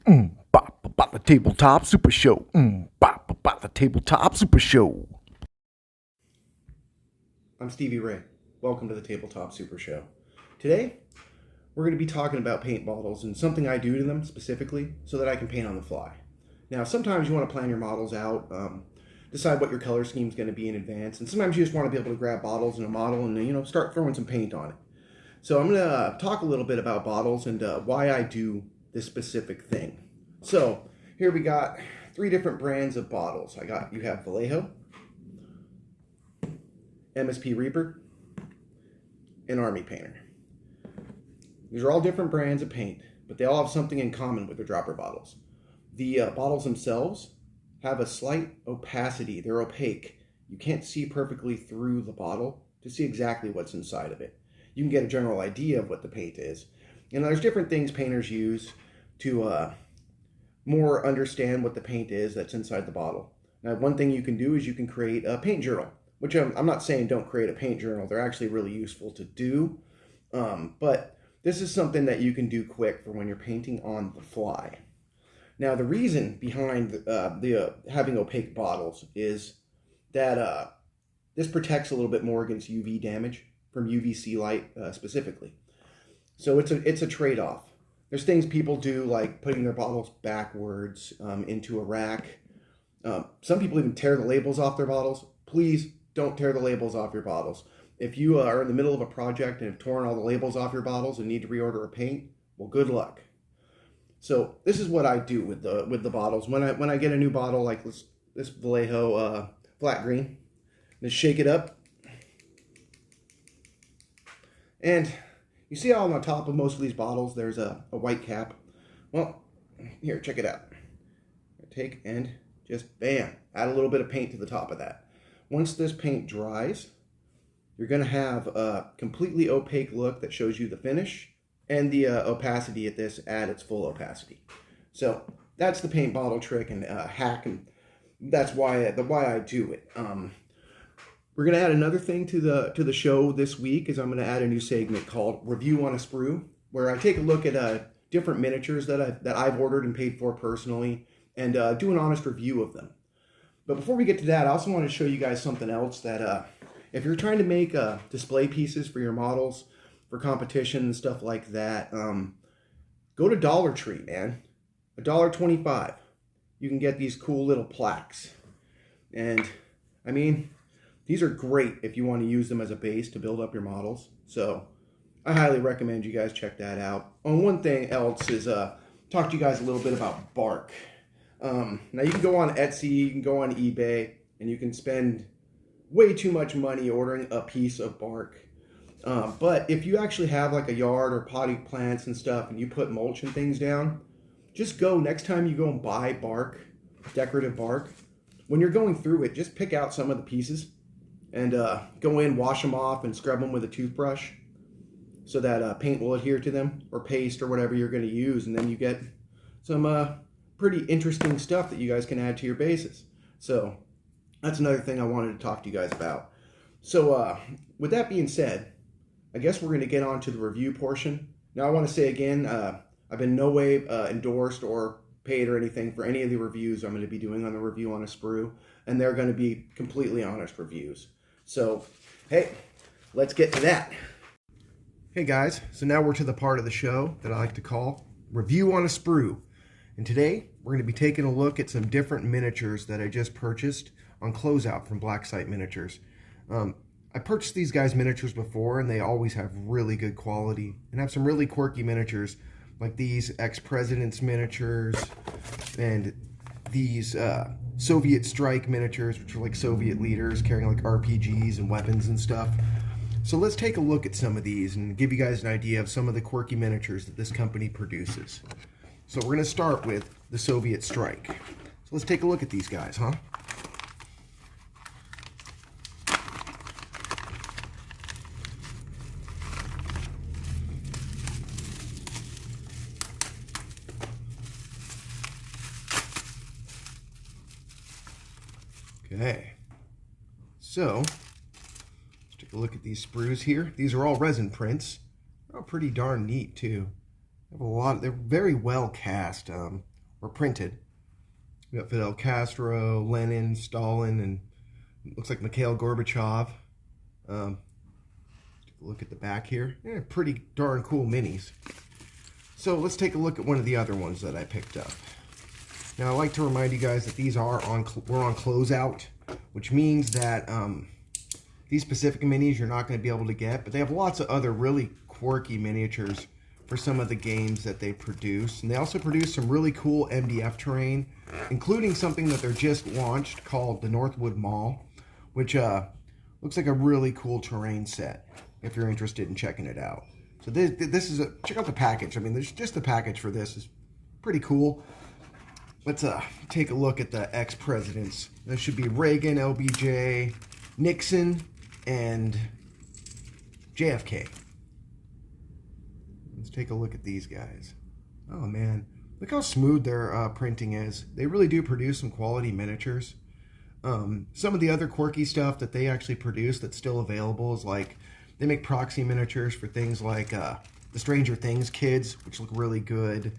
Bop, about the tabletop super show. Bop, about the tabletop super show. I'm Stevie Ray. Welcome to the Tabletop Super Show. Today, we're going to be talking about paint bottles and something I do to them specifically so that I can paint on the fly. Now, sometimes you want to plan your models out, decide what your color scheme is going to be in advance, and sometimes you just want to be able to grab bottles and a model and start throwing some paint on it. So I'm going to talk a little bit about bottles and why I do this specific thing. So here we got 3 different brands of bottles. You have Vallejo, MSP Reaper, and Army Painter. These are all different brands of paint, but they all have something in common with their dropper bottles. The bottles themselves have a slight opacity. They're opaque. You can't see perfectly through the bottle to see exactly what's inside of it. You can get a general idea of what the paint is. And there's different things painters use to more understand what the paint is that's inside the bottle. Now, one thing you can do is you can create a paint journal, which I'm not saying don't create a paint journal. They're actually really useful to do. But this is something that you can do quick for when you're painting on the fly. Now, the reason behind having opaque bottles is that this protects a little bit more against UV damage from UVC light specifically. So it's a trade-off. There's things people do like putting their bottles backwards into a rack. Some people even tear the labels off their bottles. Please don't tear the labels off your bottles. If you are in the middle of a project and have torn all the labels off your bottles and need to reorder a paint, well, good luck. So this is what I do with the bottles. When I get a new bottle like this Vallejo flat green, just shake it up. And you see how on the top of most of these bottles there's a white cap? Well, here, check it out. Take and just bam, add a little bit of paint to the top of that. Once this paint dries, you're going to have a completely opaque look that shows you the finish and the opacity at this at its full opacity. So that's the paint bottle trick and hack, and that's why I do it. We're going to add another thing to the show this week. Is I'm going to add a new segment called Review on a Sprue, where I take a look at different miniatures that I've ordered and paid for personally, and do an honest review of them. But before we get to that, I also want to show you guys something else that if you're trying to make display pieces for your models for competition and stuff like that, go to Dollar Tree, man. $1.25. You can get these cool little plaques. And I mean, these are great if you want to use them as a base to build up your models. So I highly recommend you guys check that out. And one thing else is talk to you guys a little bit about bark. Now you can go on Etsy, you can go on eBay, and you can spend way too much money ordering a piece of bark. But if you actually have like a yard or potting plants and stuff, and you put mulch and things down, just go, next time you go and buy bark, decorative bark, when you're going through it, just pick out some of the pieces and go in, wash them off, and scrub them with a toothbrush so that paint will adhere to them, or paste, or whatever you're going to use, and then you get some pretty interesting stuff that you guys can add to your bases. So that's another thing I wanted to talk to you guys about. So with that being said, I guess we're going to get on to the review portion. Now I want to say again, I've been no way endorsed or paid or anything for any of the reviews I'm going to be doing on the Review on a Sprue, and they're going to be completely honest reviews. So, hey, let's get to that. Hey guys, so now we're to the part of the show that I like to call Review on a Sprue. And today, we're going to be taking a look at some different miniatures that I just purchased on closeout from Black Site Miniatures. I purchased these guys' miniatures before, and they always have really good quality and have some really quirky miniatures, like these ex-presidents miniatures and these Soviet strike miniatures, which are like Soviet leaders carrying like RPGs and weapons and stuff. So let's take a look at some of these and give you guys an idea of some of the quirky miniatures that this company produces. So we're going to start with the Soviet strike. So let's take a look at these guys, huh? Okay, so let's take a look at these sprues here. These are all resin prints. They're all pretty darn neat too. They have a lot. They're very well cast. or printed. We got Fidel Castro, Lenin, Stalin, and looks like Mikhail Gorbachev. Take a look at the back here. Yeah, pretty darn cool minis. So let's take a look at one of the other ones that I picked up. Now, I'd like to remind you guys that these are we're on closeout, which means that these specific minis you're not going to be able to get, but they have lots of other really quirky miniatures for some of the games that they produce. And they also produce some really cool MDF terrain, including something that they're just launched called the Northwood Mall, which looks like a really cool terrain set if you're interested in checking it out. So this is check out the package. I mean, there's just the package for this is pretty cool. Let's take a look at the ex-presidents. There should be Reagan, LBJ, Nixon, and JFK. Let's take a look at these guys. Oh man, look how smooth their printing is. They really do produce some quality miniatures. Some of the other quirky stuff that they actually produce that's still available is like they make proxy miniatures for things like the Stranger Things kids, which look really good,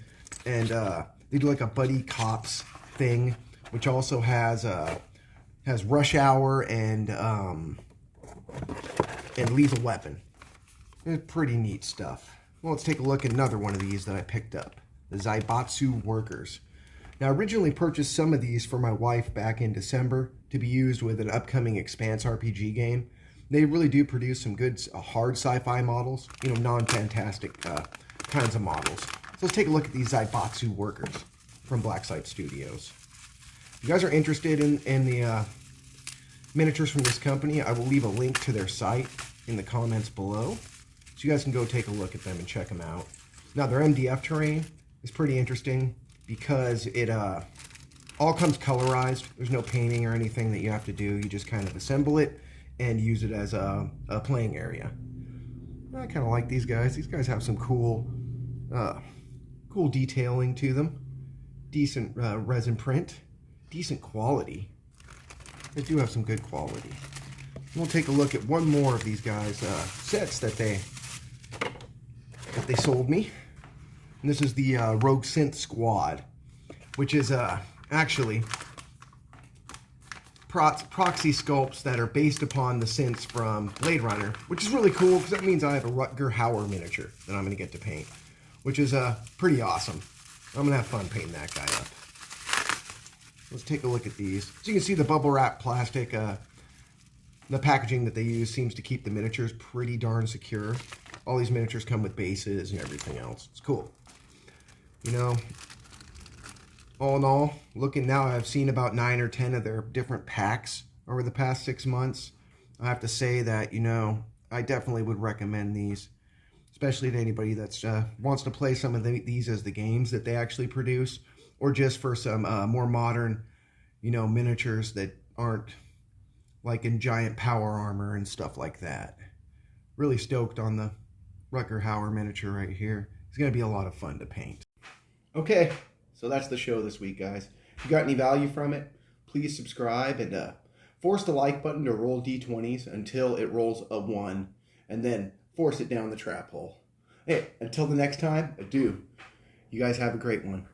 and they do like a buddy cops thing, which also has Rush Hour and Lethal Weapon. It's pretty neat stuff. Well, let's take a look at another one of these that I picked up, the Zaibatsu Workers. Now, I originally purchased some of these for my wife back in December to be used with an upcoming Expanse RPG game. They really do produce some good hard sci-fi models, you know, non-fantastic kinds of models. So let's take a look at these Zaibatsu Workers from Blacksite Studios. If you guys are interested in the miniatures from this company, I will leave a link to their site in the comments below, so you guys can go take a look at them and check them out. Now, their MDF terrain is pretty interesting because it all comes colorized. There's no painting or anything that you have to do. You just kind of assemble it and use it as a playing area. I kind of like these guys. These guys have some cool detailing to them. Decent resin print. Decent quality. They do have some good quality. We'll take a look at one more of these guys' sets that they sold me. And this is the Rogue Synth Squad, which is actually proxy sculpts that are based upon the synths from Blade Runner, which is really cool because that means I have a Rutger Hauer miniature that I'm going to get to paint, which is pretty awesome. I'm going to have fun painting that guy up. Let's take a look at these. So you can see the bubble wrap plastic, the packaging that they use seems to keep the miniatures pretty darn secure. All these miniatures come with bases and everything else. It's cool. You know, all in all, looking now, I've seen about 9 or 10 of their different packs over the past 6 months. I have to say that, you know, I definitely would recommend these, especially to anybody that wants to play some of these as the games that they actually produce, or just for some more modern, you know, miniatures that aren't like in giant power armor and stuff like that. Really stoked on the Rutger Hauer miniature right here. It's going to be a lot of fun to paint. Okay, so that's the show this week, guys. If you got any value from it, please subscribe and force the like button to roll D20s until it rolls a 1, and then force it down the trap hole. Hey, until the next time, adieu. You guys have a great one.